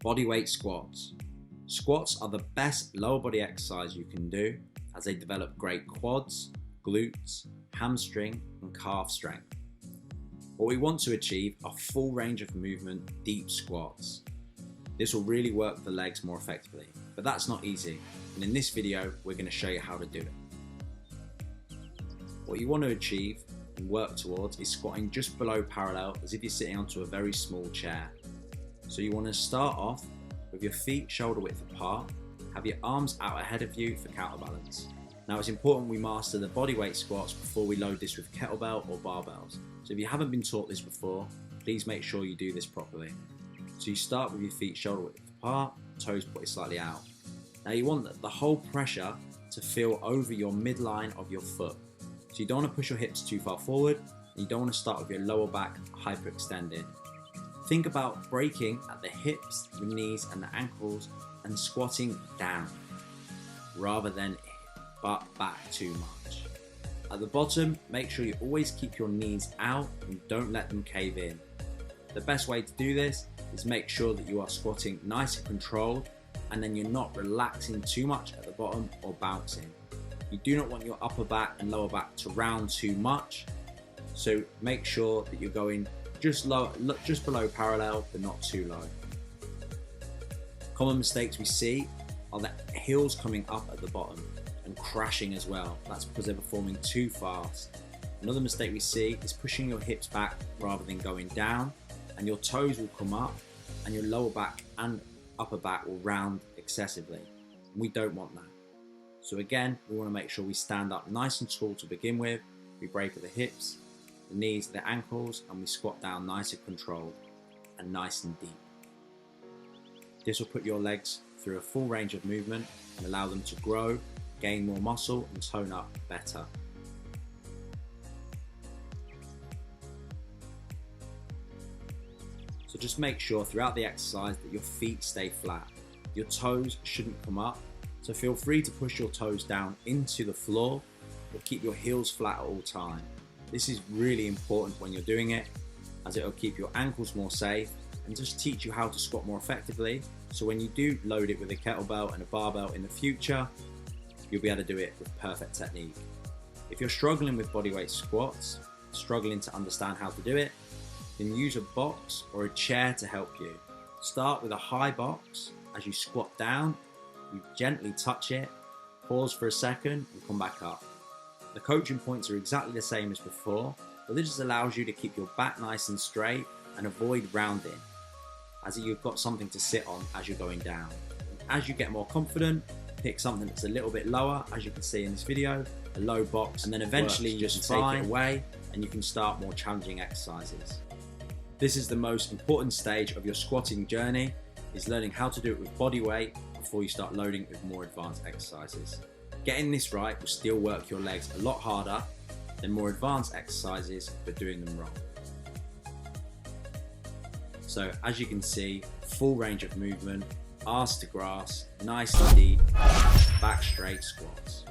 Bodyweight squats. Squats are the best lower body exercise you can do as they develop great quads, glutes, hamstring and calf strength. What we want to achieve are full range of movement deep squats. This will really work the legs more effectively, but that's not easy, and in this video we're going to show you how to do it. What you want to achieve and work towards is squatting just below parallel as if you're sitting onto a very small chair. So you want to start off with your feet shoulder width apart, have your arms out ahead of you for counterbalance. Now it's important we master the bodyweight squats before we load this with kettlebell or barbells. So if you haven't been taught this before, please make sure you do this properly. So you start with your feet shoulder width apart, toes pointed slightly out. Now you want the whole pressure to feel over your midline of your foot. So you don't want to push your hips too far forward, and you don't want to start with your lower back hyperextended. Think about breaking at the hips, the knees and the ankles and squatting down rather than butt back too much. At the bottom, make sure you always keep your knees out and don't let them cave in. The best way to do this is make sure that you are squatting nice and controlled, and then you're not relaxing too much at the bottom or bouncing. You do not want your upper back and lower back to round too much, so make sure that you're going just below parallel but not too low. Common mistakes we see are the heels coming up at the bottom and crashing as well. That's because they're performing too fast. Another mistake we see is pushing your hips back rather than going down, and your toes will come up and your lower back and upper back will round excessively. We don't want that. So again, we want to make sure we stand up nice and tall to begin with. We break at the hips, the knees, the ankles, and we squat down nice and controlled and nice and deep. This will put your legs through a full range of movement and allow them to grow, gain more muscle and tone up better. So just make sure throughout the exercise that your feet stay flat. Your toes shouldn't come up, so feel free to push your toes down into the floor, but keep your heels flat at all times. This is really important when you're doing it, as it will keep your ankles more safe and just teach you how to squat more effectively, so when you do load it with a kettlebell and a barbell in the future, you'll be able to do it with perfect technique. If you're struggling with bodyweight squats, struggling to understand how to do it, then use a box or a chair to help you. Start with a high box. As you squat down, you gently touch it, pause for a second and come back up. The coaching points are exactly the same as before, but this just allows you to keep your back nice and straight and avoid rounding, as you've got something to sit on as you're going down. As you get more confident, pick something that's a little bit lower, as you can see in this video, a low box, and then eventually you just take it away and you can start more challenging exercises. This is the most important stage of your squatting journey, is learning how to do it with body weight before you start loading with more advanced exercises. Getting this right will still work your legs a lot harder than more advanced exercises but doing them wrong. So as you can see, full range of movement, arse to grass, nice and deep, back straight squats.